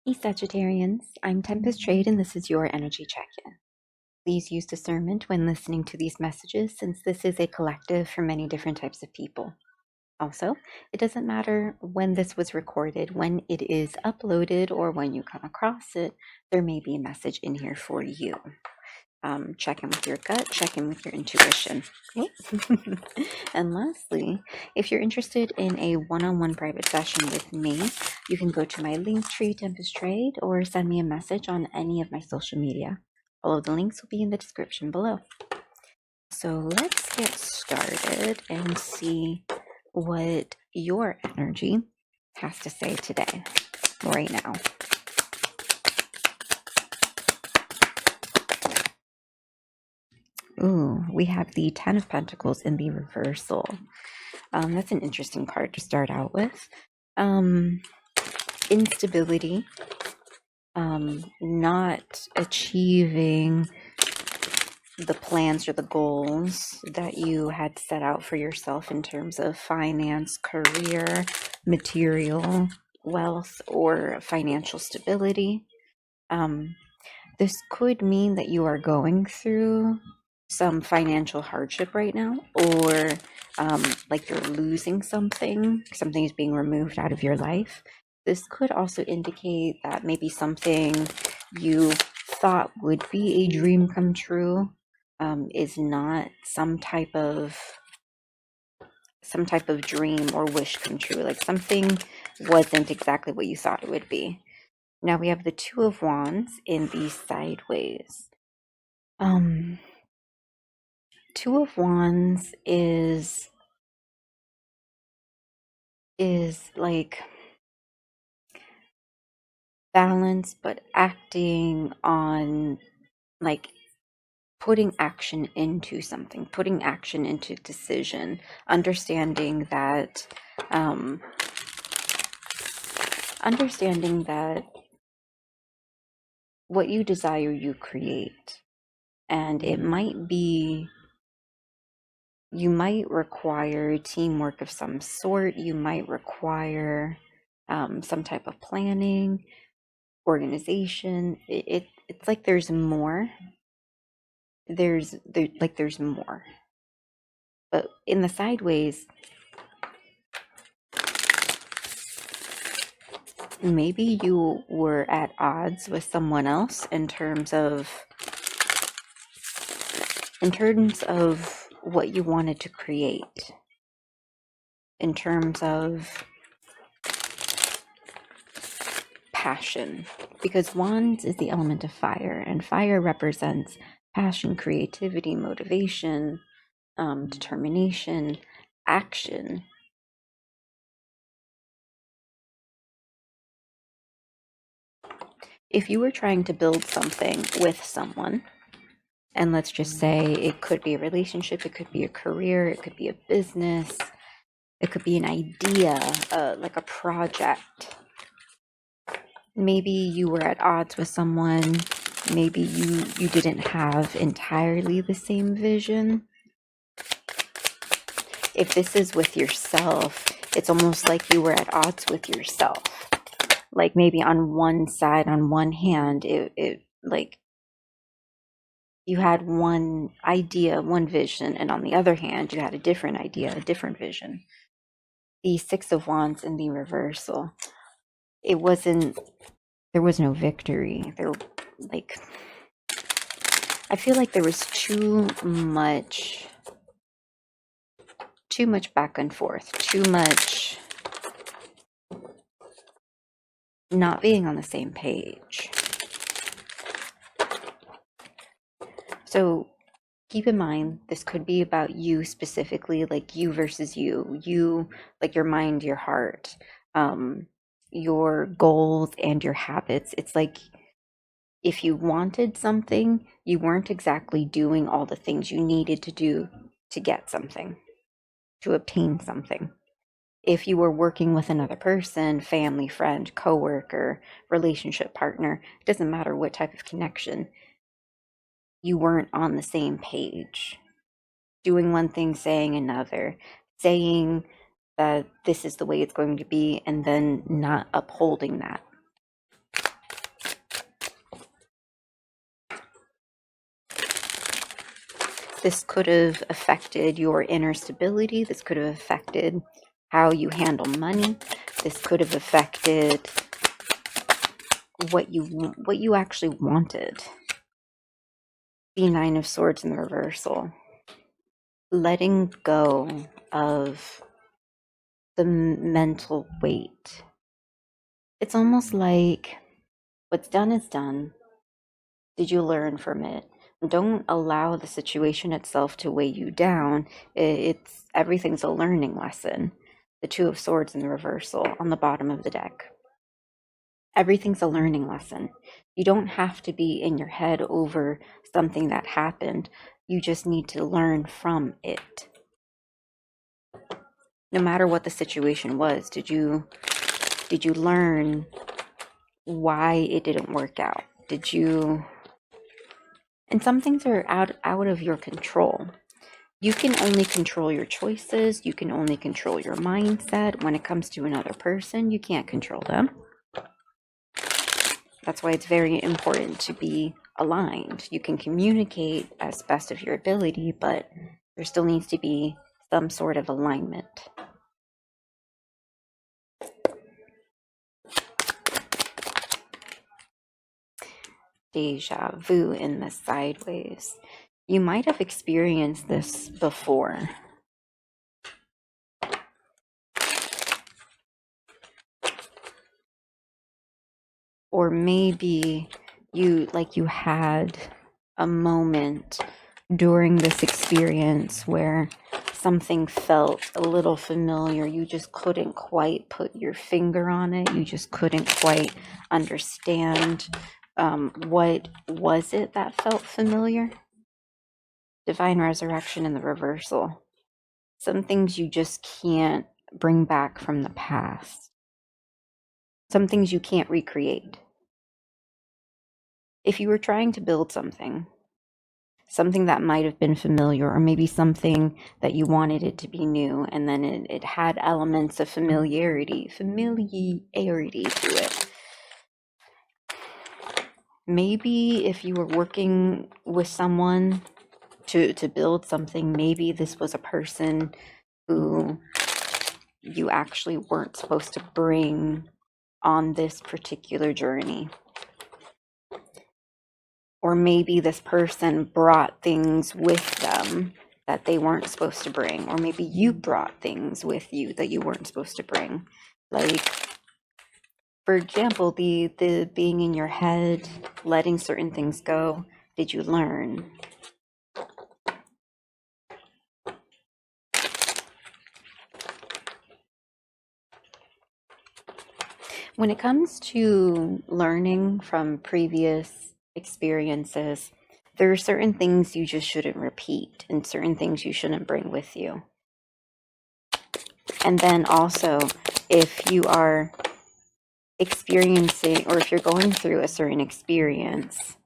Hey Sagittarians, I'm Tempest Trade and this is your energy check-in. Please use discernment when listening to these messages since this is a collective for many different types of people. Also, it doesn't matter when this was recorded, when it is uploaded, or when you come across it, there may be a message in here for you. Check in with your gut, check in with your intuition. Okay? And lastly, if you're interested in a one-on-one private session with me, you can go to my Linktree Tempest Trade or send me a message on any of my social media. All of the links will be in the description below. So let's get started and see what your energy has to say today, right now. Ooh, we have the Ten of Pentacles in the reversal. That's an interesting card to start out with. Instability, not achieving the plans or the goals that you had set out for yourself in terms of finance, career, material, wealth, or financial stability. This could mean that you are going through some financial hardship right now, or like you're losing something is being removed out of your life. This could also indicate that maybe something you thought would be a dream come true is not some type of dream or wish come true, like something wasn't exactly what you thought it would be. Now we have the Two of Wands in the sideways. Two of Wands is like balance, but acting on, like, putting action into something, putting action into decision, understanding that what you desire you create, and it might be, you might require teamwork of some sort. You might require some type of planning, organization. It's like there's more. There's more. But in the sideways, maybe you were at odds with someone else in terms of what you wanted to create, in terms of passion, because Wands is the element of fire, and fire represents passion, creativity, motivation, determination, action. If you were trying to build something with someone, and let's just say it could be a relationship, it could be a career, it could be a business, it could be an idea, like a project. Maybe you were at odds with someone. Maybe you didn't have entirely the same vision. If this is with yourself, it's almost like you were at odds with yourself. Like maybe on one side, on one hand, it like you had one idea, one vision, and on the other hand, you had a different idea, a different vision. The Six of Wands in the reversal, there was no victory. I feel like there was too much back and forth, too much not being on the same page. So keep in mind, this could be about you specifically, like you versus you, like your mind, your heart, your goals and your habits. It's like if you wanted something, you weren't exactly doing all the things you needed to do to get something, to obtain something. If you were working with another person, family, friend, coworker, relationship partner, it doesn't matter what type of connection, you weren't on the same page. Doing one thing, saying another, saying that this is the way it's going to be, and then not upholding that. This could have affected your inner stability. This could have affected how you handle money. This could have affected what you actually wanted. The Nine of Swords in the reversal. Letting go of the mental weight. It's almost like what's done is done. Did you learn from it? Don't allow the situation itself to weigh you down. Everything's a learning lesson. The Two of Swords in the reversal on the bottom of the deck. Everything's a learning lesson. You don't have to be in your head over something that happened. You just need to learn from it. No matter what the situation was, did you learn why it didn't work out? And some things are out of your control. You can only control your choices. You can only control your mindset. When it comes to another person, you can't control them. That's why it's very important to be aligned. You can communicate as best of your ability, but there still needs to be some sort of alignment. Deja vu in the sideways. You might have experienced this before. Or maybe you had a moment during this experience where something felt a little familiar. You just couldn't quite put your finger on it. You just couldn't quite understand what was it that felt familiar. Divine resurrection in the reversal. Some things you just can't bring back from the past. Some things you can't recreate. If you were trying to build something that might have been familiar, or maybe something that you wanted it to be new, and then it had elements of familiarity to it. Maybe if you were working with someone to build something, maybe this was a person who you actually weren't supposed to bring on this particular journey. Or maybe this person brought things with them that they weren't supposed to bring. Or maybe you brought things with you that you weren't supposed to bring. Like, for example, the being in your head, letting certain things go. Did you learn? When it comes to learning from previous experiences, there are certain things you just shouldn't repeat and certain things you shouldn't bring with you. And then also, if you are experiencing, or if you're going through a certain experience,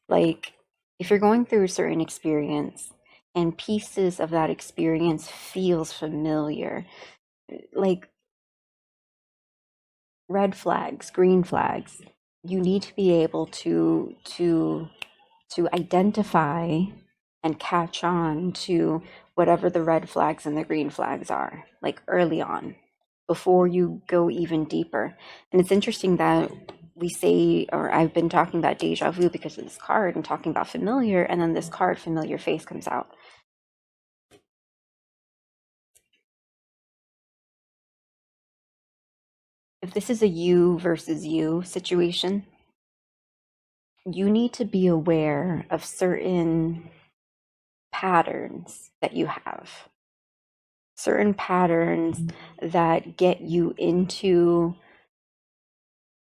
like if you're going through a certain experience and pieces of that experience feels familiar, like red flags, green flags, you need to be able to identify and catch on to whatever the red flags and the green flags are, like early on, before you go even deeper. And it's interesting that we say, or I've been talking about deja vu because of this card and talking about familiar, and then this card, familiar face, comes out. If this is a you versus you situation, you need to be aware of certain patterns that you have, certain patterns that get you into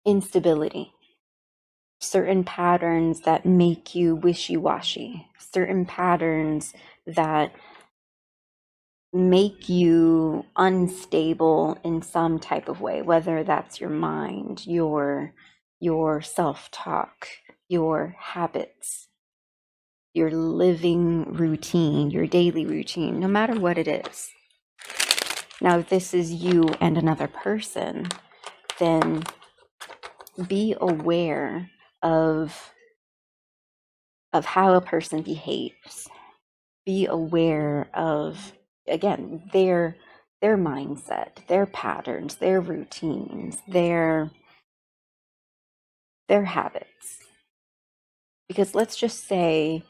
instability, certain patterns that make you wishy-washy, certain patterns that make you unstable in some type of way, whether that's your mind, your self-talk, your habits, your living routine, your daily routine, no matter what it is. Now, if this is you and another person, then be aware of how a person behaves. Be aware of, again, their mindset, their patterns, their routines, their habits. Because let's just say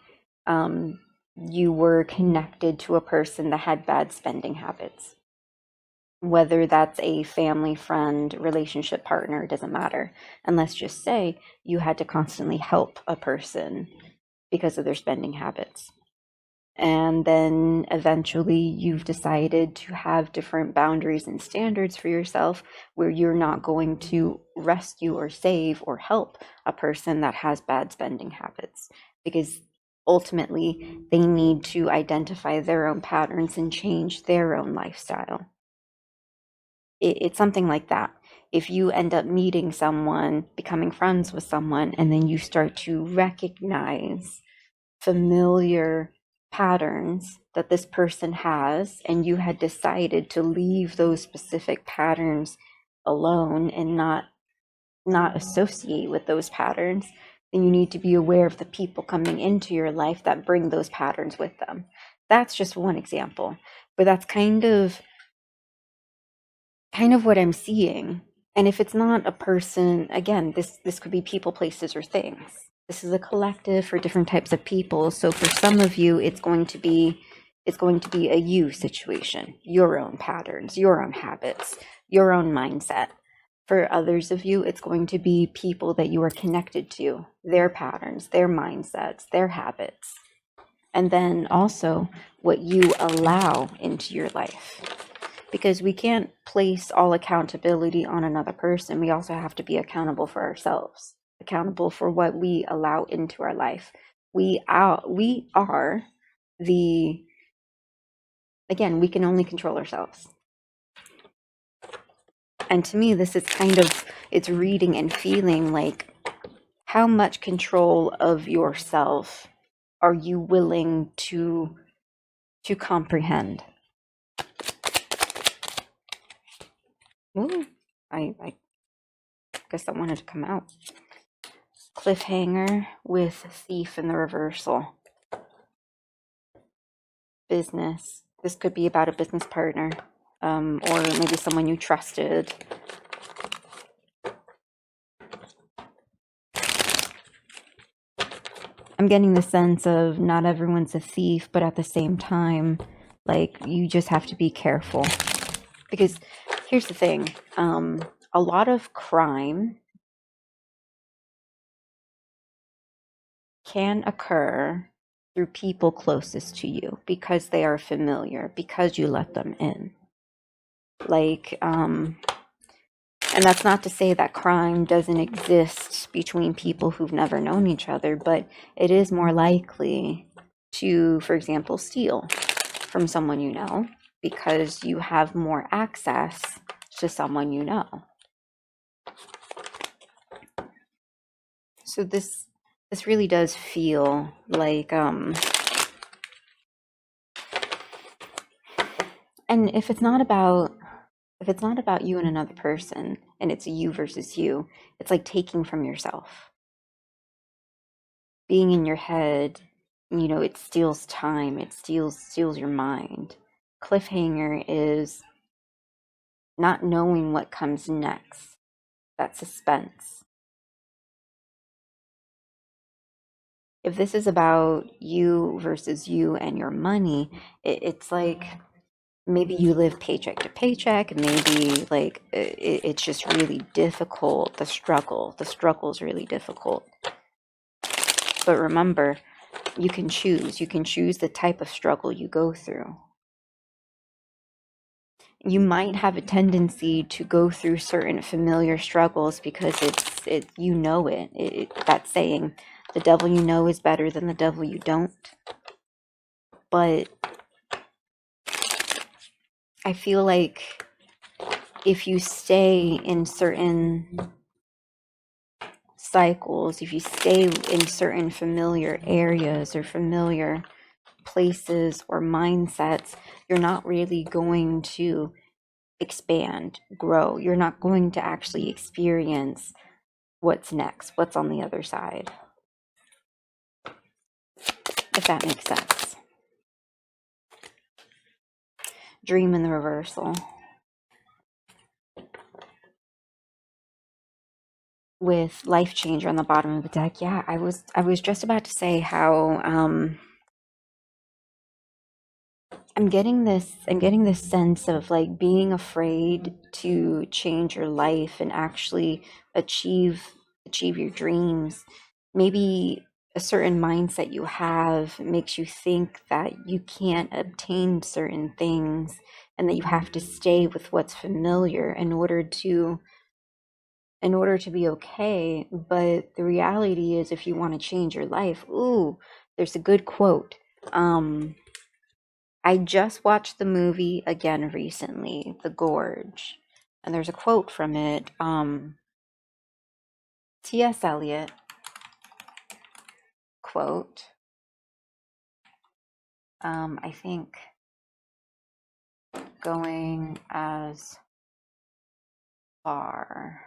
you were connected to a person that had bad spending habits. Whether that's a family, friend, relationship partner, doesn't matter. And let's just say you had to constantly help a person because of their spending habits. And then eventually you've decided to have different boundaries and standards for yourself where you're not going to rescue or save or help a person that has bad spending habits, because ultimately they need to identify their own patterns and change their own lifestyle. It's something like that. If you end up meeting someone, becoming friends with someone, and then you start to recognize familiar patterns that this person has, and you had decided to leave those specific patterns alone and not associate with those patterns, then you need to be aware of the people coming into your life that bring those patterns with them. That's just one example, but that's kind of what I'm seeing. And if it's not a person, again, this could be people, places, or things. This is a collective for different types of people. So for some of you, it's going to be a you situation, your own patterns, your own habits, your own mindset. For others of you, it's going to be people that you are connected to, their patterns, their mindsets, their habits. And then also what you allow into your life. Because we can't place all accountability on another person. We also have to be accountable for ourselves, accountable for what we allow into our life. We are the, again, we can only control ourselves. And to me, this is kind of, it's reading and feeling like, how much control of yourself are you willing to comprehend? Ooh, I guess that wanted to come out. Cliffhanger with thief in the reversal. Business. This could be about a business partner, or maybe someone you trusted. I'm getting the sense of not everyone's a thief, but at the same time, like, you just have to be careful. Because here's the thing, a lot of crime can occur through people closest to you because they are familiar, because you let them in. Like, and that's not to say that crime doesn't exist between people who've never known each other, but it is more likely to, for example, steal from someone you know because you have more access to someone you know. So this really does feel like, and if it's not about you and another person, and it's you versus you, it's like taking from yourself. Being in your head, it steals time, it steals your mind. Cliffhanger is not knowing what comes next. That suspense. If this is about you versus you and your money, it's like, maybe you live paycheck to paycheck. Maybe like it's just really difficult. The struggle is really difficult. But remember, you can choose the type of struggle you go through. You might have a tendency to go through certain familiar struggles because it's that saying, the devil you know is better than the devil you don't. But I feel like if you stay in certain cycles, if you stay in certain familiar areas or familiar places or mindsets, you're not really going to expand, grow. You're not going to actually experience what's next, what's on the other side. if that makes sense. Dream in the reversal. With life changer on the bottom of the deck. Yeah, I was just about to say how I'm getting this sense of like being afraid to change your life and actually achieve your dreams. Maybe a certain mindset you have makes you think that you can't obtain certain things and that you have to stay with what's familiar in order to be okay. But the reality is, if you want to change your life, ooh, there's a good quote. I just watched the movie again recently, The Gorge, and there's a quote from it. T.S. Eliot quote. I think going as far.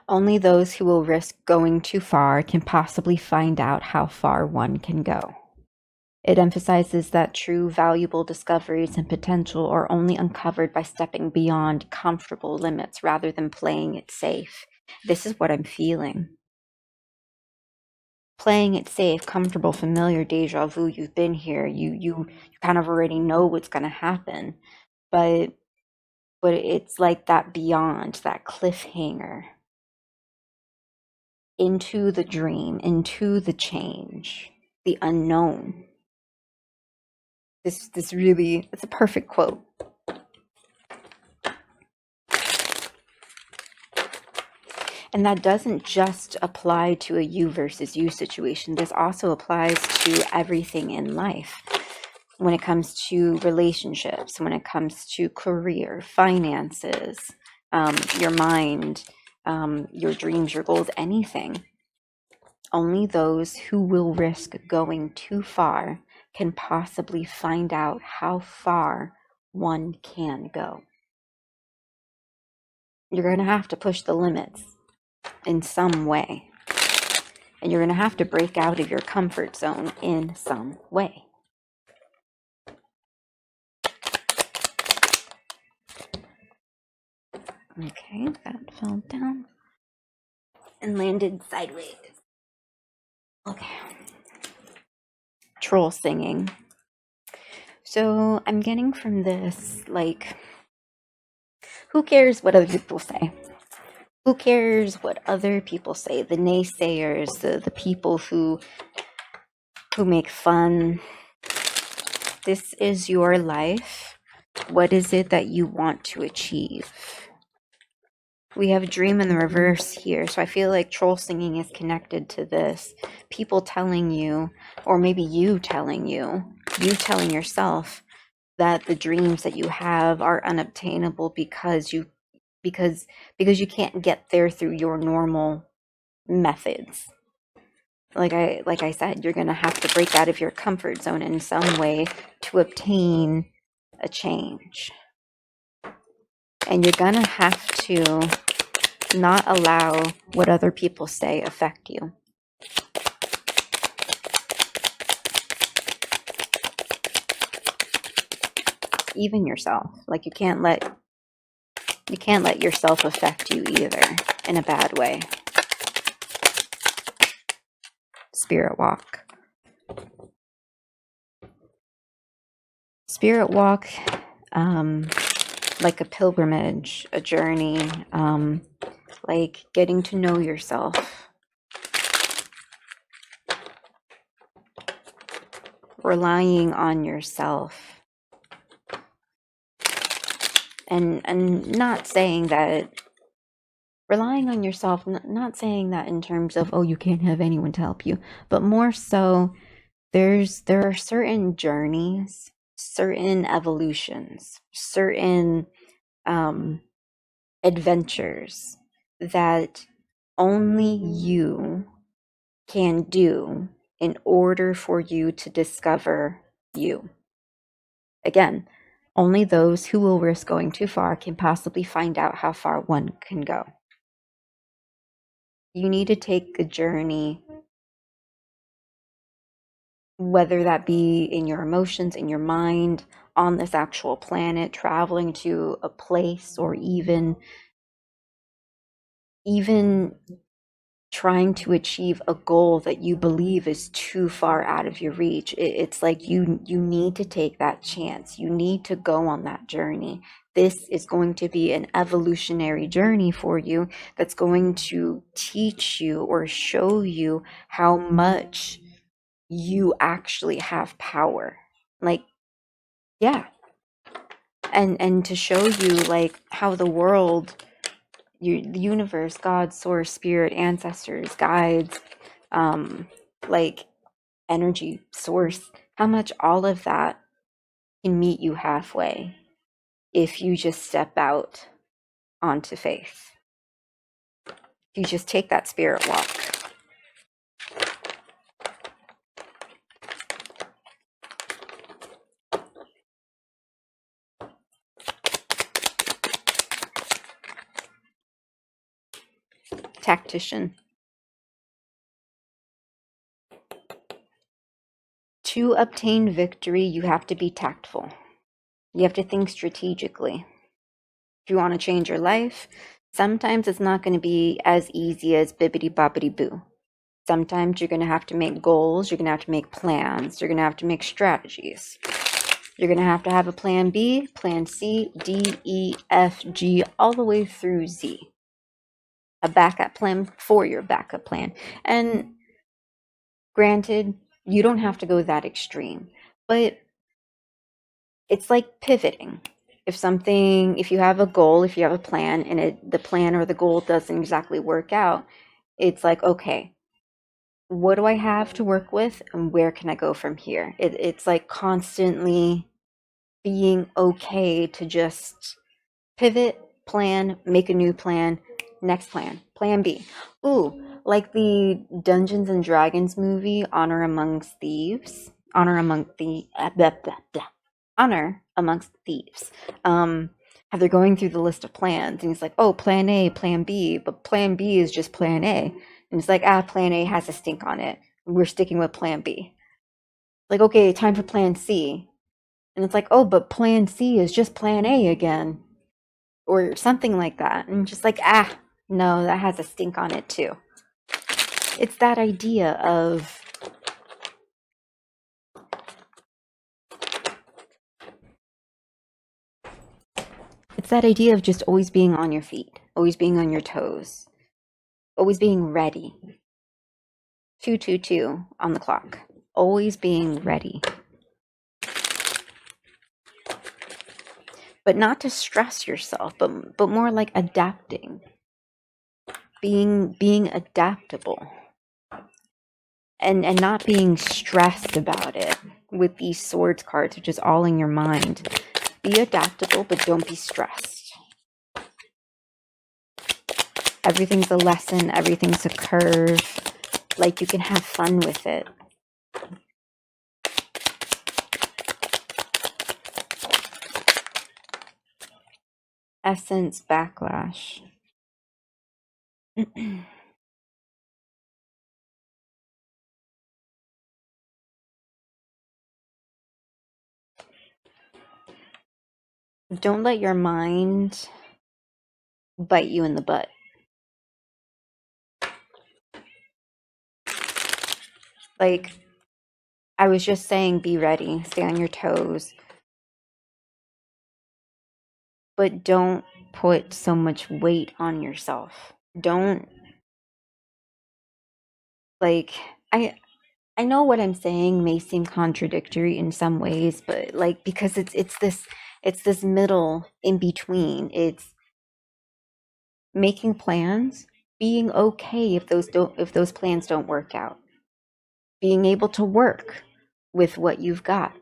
Only those who will risk going too far can possibly find out how far one can go. It emphasizes that true valuable discoveries and potential are only uncovered by stepping beyond comfortable limits rather than playing it safe. This is what I'm feeling. Playing it safe, comfortable, familiar, deja vu, you've been here, you kind of already know what's going to happen. But it's like that beyond, that cliffhanger. Into the dream, into the change, the unknown. This really, it's a perfect quote. And that doesn't just apply to a you versus you situation. This also applies to everything in life. When it comes to relationships, when it comes to career, finances, your mind, your dreams, your goals, anything. Only those who will risk going too far can possibly find out how far one can go. You're going to have to push the limits in some way. And you're going to have to break out of your comfort zone in some way. Okay, that fell down and landed sideways. Okay. Troll singing. So I'm getting from this, like, who cares what other people say? Who cares what other people say? The naysayers, the people who make fun. This is your life. What is it that you want to achieve? We have a dream in the reverse here, so I feel like troll singing is connected to this. People telling you, or maybe you telling yourself that the dreams that you have are unobtainable because you can't get there through your normal methods. Like I said, you're going to have to break out of your comfort zone in some way to obtain a change. And you're going to have to not allow what other people say affect you. Even yourself. Like you can't let yourself affect you either in a bad way. Spirit walk. Spirit walk, like a pilgrimage, a journey, like getting to know yourself. Relying on yourself. And not saying that, relying on yourself, not saying that in terms of, oh, you can't have anyone to help you, but more so, there are certain journeys, certain evolutions, certain adventures that only you can do in order for you to discover you. Again, only those who will risk going too far can possibly find out how far one can go. You need to take a journey, whether that be in your emotions, in your mind, on this actual planet, traveling to a place, or even trying to achieve a goal that you believe is too far out of your reach. It's like you need to take that chance. You need to go on that journey. This is going to be an evolutionary journey for you that's going to teach you or show you how much you actually have power. Like, yeah. And to show you like how the world, the universe, God, source, spirit, ancestors, guides, like energy source, how much all of that can meet you halfway if you just step out onto faith. If you just take that spirit walk. Tactician. To obtain victory, you have to be tactful. You have to think strategically. If you want to change your life, sometimes it's not going to be as easy as bibbity boppity boo. Sometimes you're going to have to make goals, you're going to have to make plans, you're going to have to make strategies. You're going to have a plan B, plan C, D, E, F, G, all the way through Z. A backup plan for your backup plan. And granted, you don't have to go that extreme, but it's like pivoting. If you have a goal, if you have a plan, and the plan or the goal doesn't exactly work out, it's like, okay, what do I have to work with, and where can I go from here? It's like constantly being okay to just pivot, plan, make a new plan, next plan, plan B. Ooh, like the Dungeons and Dragons movie, Honor Amongst Thieves. Honor Amongst the Honor Amongst Thieves. How they're going through the list of plans, and he's like, oh, plan A, plan B, but plan B is just plan A. And it's like, plan A has a stink on it. We're sticking with plan B. Like, okay, time for plan C. And it's like, oh, but plan C is just plan A again. Or something like that. And just like, no, that has a stink on it too. It's that idea of just always being on your feet, always being on your toes, always being ready. 222 on the clock. Always being ready. But not to stress yourself, but more like adapting. Being adaptable. And not being stressed about it with these swords cards, which is all in your mind. Be adaptable, but don't be stressed. Everything's a lesson, everything's a curve. Like, you can have fun with it. Essence backlash. Don't let your mind bite you in the butt. Like, I was just saying, be ready, stay on your toes. But don't put so much weight on yourself. Don't, like, I know what I'm saying may seem contradictory in some ways, but like, because it's this middle in between. It's making plans, being okay if those plans don't work out. Being able to work with what you've got.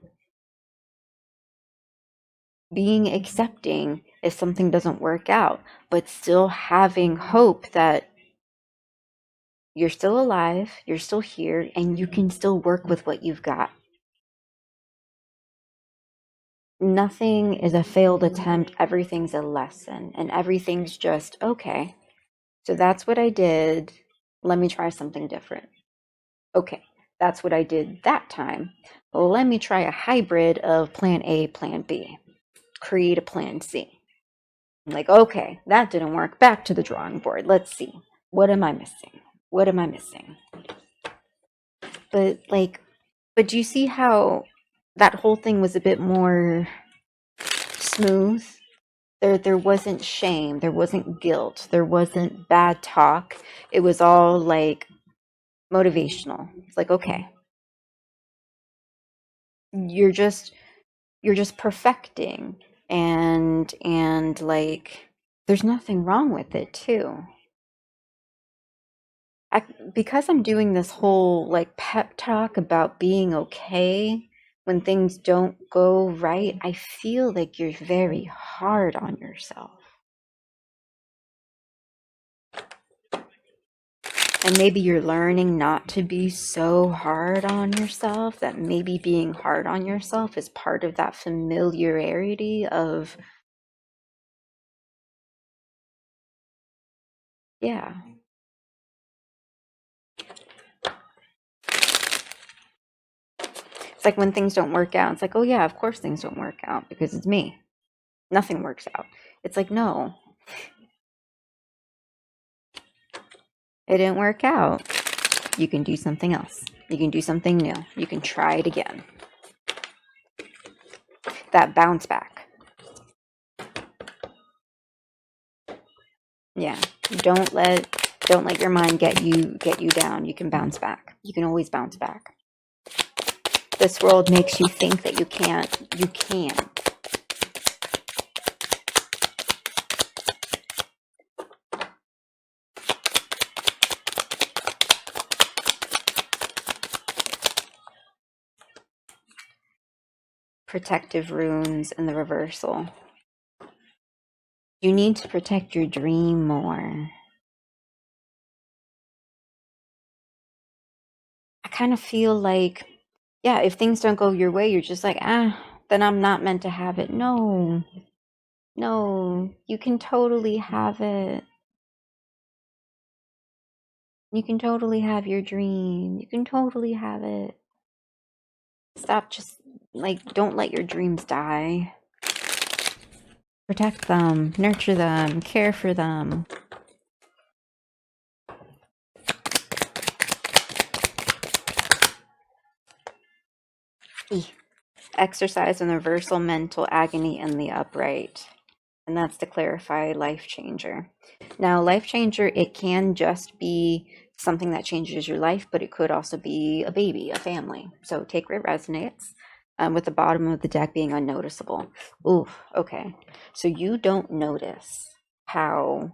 Being accepting if something doesn't work out, but still having hope that you're still alive, you're still here, and you can still work with what you've got. Nothing is a failed attempt, everything's a lesson, and everything's just, okay, so that's what I did. Let me try something different. Okay, that's what I did that time. Let me try a hybrid of plan A, plan B. Create a plan C. I'm like, okay, that didn't work. Back to the drawing board. Let's see. What am I missing? What am I missing? But do you see how that whole thing was a bit more smooth? There wasn't shame, there wasn't guilt, there wasn't bad talk. It was all like motivational. It's like, okay, you're just perfecting, and like there's nothing wrong with it too. Because I'm doing this whole like pep talk about being okay when things don't go right, I feel like you're very hard on yourself. And maybe you're learning not to be so hard on yourself, that maybe being hard on yourself is part of that familiarity of, yeah. It's like when things don't work out, it's like, oh yeah, of course things don't work out because it's me. Nothing works out. It's like, no, it didn't work out. You can do something else. You can do something new. You can try it again. That bounce back. Yeah. Don't let your mind get you down. You can bounce back. You can always bounce back. This world makes you think that you can't. You can. Protective runes in the reversal. You need to protect your dream more. I kind of feel like, yeah, if things don't go your way, you're just like, then I'm not meant to have it. No, you can totally have it. You can totally have your dream. You can totally have it. Stop just, like, don't let your dreams die. Protect them, nurture them, care for them. Exercise and reversal, mental agony in the upright. And that's to clarify life changer. Now, life changer, it can just be something that changes your life, but it could also be a baby, a family. So take where it resonates, with the bottom of the deck being unnoticeable. Ooh, okay. So you don't notice how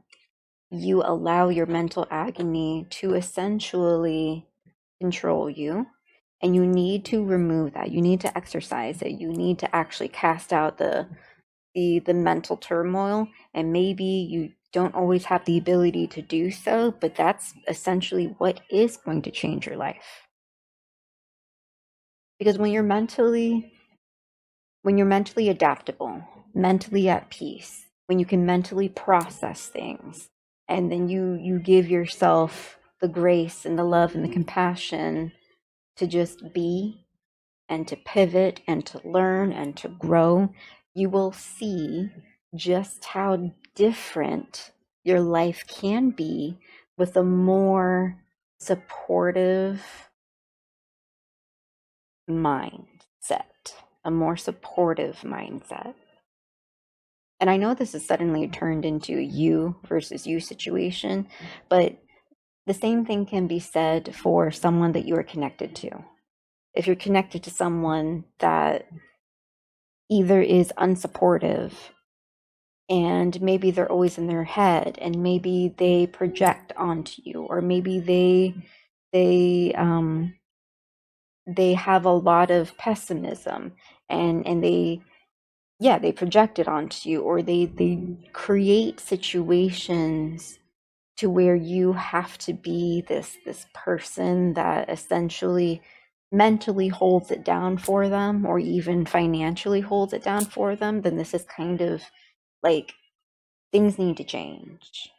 you allow your mental agony to essentially control you. And you need to remove that. You need to exercise it. You need to actually cast out the mental turmoil. And maybe you don't always have the ability to do so, but that's essentially what is going to change your life. Because when you're mentally adaptable, mentally at peace, when you can mentally process things, and then you give yourself the grace and the love and the compassion to just be, and to pivot and to learn and to grow, you will see just how different your life can be with a more supportive mindset, a more supportive mindset. And I know this has suddenly turned into a you versus you situation, but the same thing can be said for someone that you are connected to. If you're connected to someone that either is unsupportive, and maybe they're always in their head, and maybe they project onto you, or maybe they have a lot of pessimism, and they project it onto you, or they create situations to where you have to be this person that essentially mentally holds it down for them, or even financially holds it down for them, then this is kind of like, things need to change.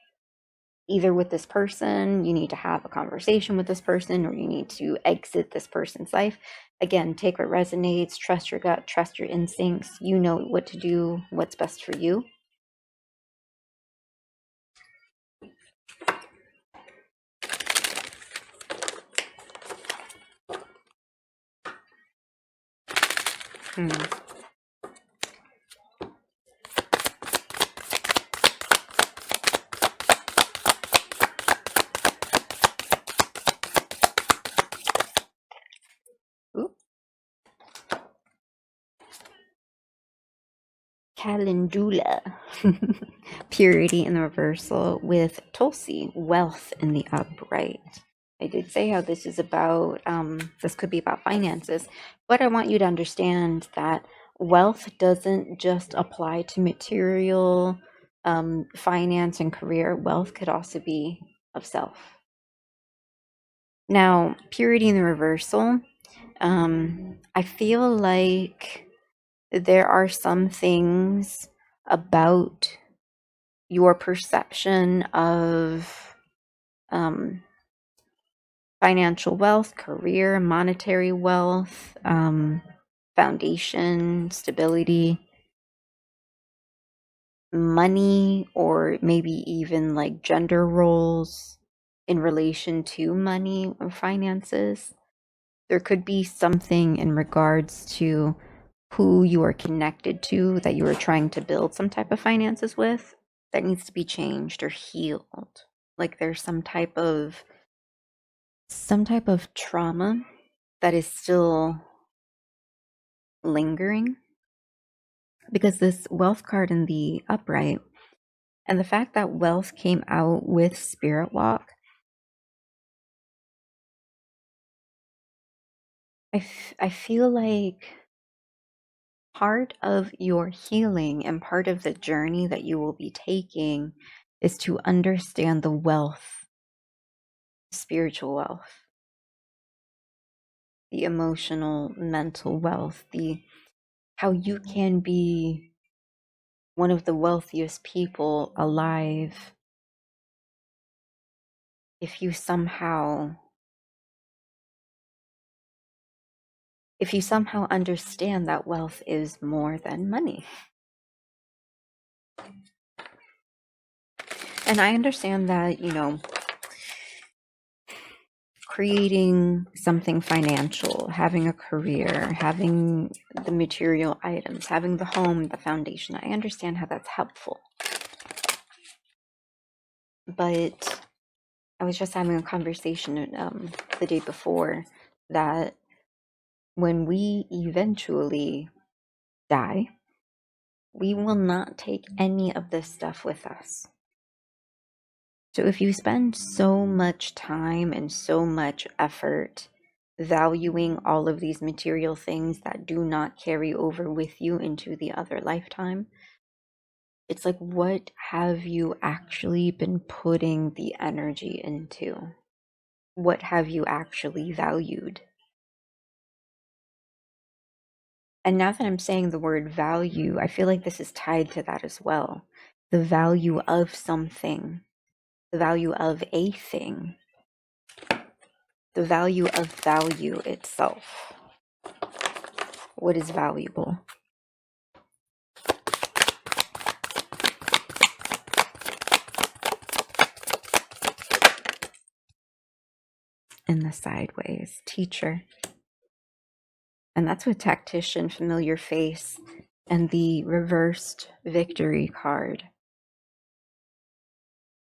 either with this person, you need to have a conversation with this person, or you need to exit this person's life. Again, take what resonates, trust your gut, trust your instincts. You know what to do, what's best for you. Ooh. Calendula. Purity in the reversal with Tulsi, wealth in the upright. I did say how this is about, this could be about finances, but I want you to understand that wealth doesn't just apply to material, finance and career. Wealth could also be of self. Now, purity in the reversal, I feel like there are some things about your perception of financial wealth, career, monetary wealth, foundation, stability, money, or maybe even like gender roles in relation to money or finances. There could be something in regards to who you are connected to that you are trying to build some type of finances with that needs to be changed or healed. Like there's some type of trauma that is still lingering, because this wealth card in the upright and the fact that wealth came out with spirit walk, I feel like part of your healing and part of the journey that you will be taking is to understand the wealth, spiritual wealth, the emotional, mental wealth, how you can be one of the wealthiest people alive if you somehow understand that wealth is more than money. And I understand that, creating something financial, having a career, having the material items, having the home, the foundation, I understand how that's helpful. But I was just having a conversation the day before that when we eventually die, we will not take any of this stuff with us. So if you spend so much time and so much effort valuing all of these material things that do not carry over with you into the other lifetime, it's like, what have you actually been putting the energy into? What have you actually valued? And now that I'm saying the word value, I feel like this is tied to that as well. The value of something, the value of a thing, the value of value itself. What is valuable? In the sideways, teacher. And that's with tactician, familiar face, and the reversed victory card.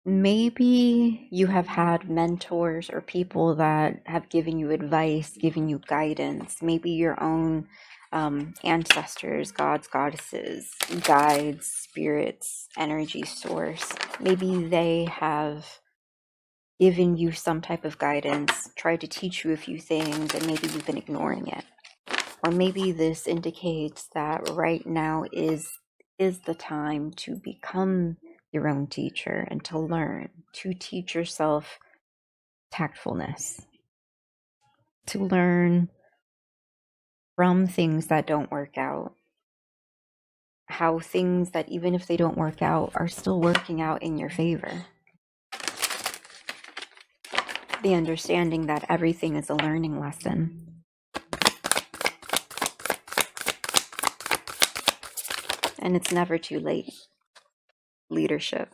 Maybe you have had mentors or people that have given you advice, given you guidance, maybe your own ancestors, gods, goddesses, guides, spirits, energy source. Maybe they have given you some type of guidance, tried to teach you a few things, and maybe you've been ignoring it. Or maybe this indicates that right now is the time to become your own teacher and to learn, to teach yourself tactfulness, to learn from things that don't work out, how things that even if they don't work out are still working out in your favor. the understanding that everything is a learning lesson. And it's never too late. Leadership.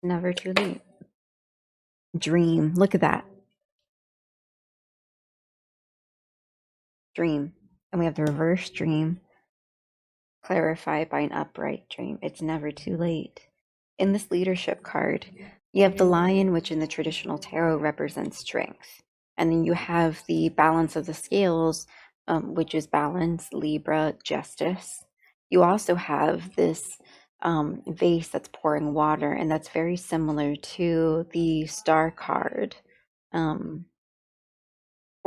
Never too late. Dream. Look at that. Dream. And we have the reverse dream clarified by an upright dream. It's never too late. In this leadership card, you have the lion, which in the traditional tarot represents strength. And then you have the balance of the scales, which is balance, Libra, justice. You also have this vase that's pouring water, and that's very similar to the star card, or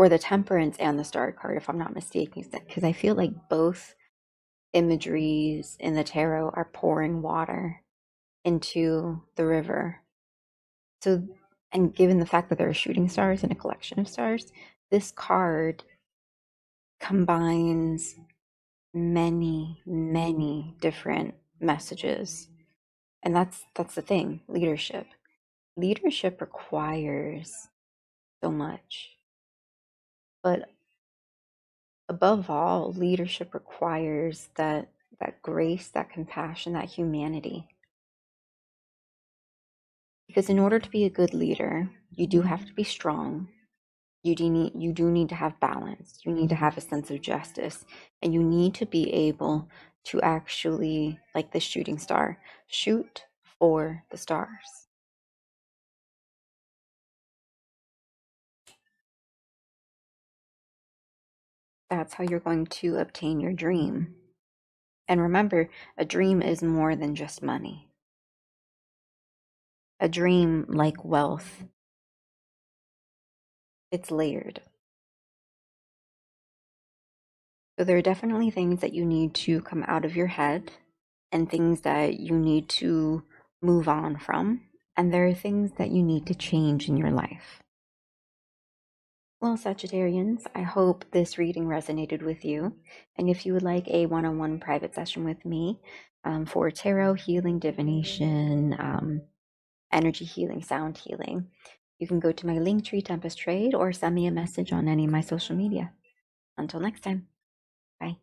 the temperance and the star card, if I'm not mistaken, because I feel like both imageries in the tarot are pouring water into the river. So, and given the fact that there are shooting stars and a collection of stars, this card combines many, many different messages. And that's the thing. Leadership requires so much, but above all, leadership requires that grace, that compassion, that humanity. Because in order to be a good leader, you do have to be strong. You do need to have balance. You need to have a sense of justice, and you need to be able to actually, like the shooting star, shoot for the stars. That's how you're going to obtain your dream. And remember, a dream is more than just money. A dream, like wealth, it's layered. So there are definitely things that you need to come out of your head and things that you need to move on from. And there are things that you need to change in your life. Well, Sagittarians, I hope this reading resonated with you. And if you would like a one-on-one private session with me for tarot healing, divination, energy healing, sound healing, you can go to my Linktree Tempest Trade or send me a message on any of my social media. Until next time, bye.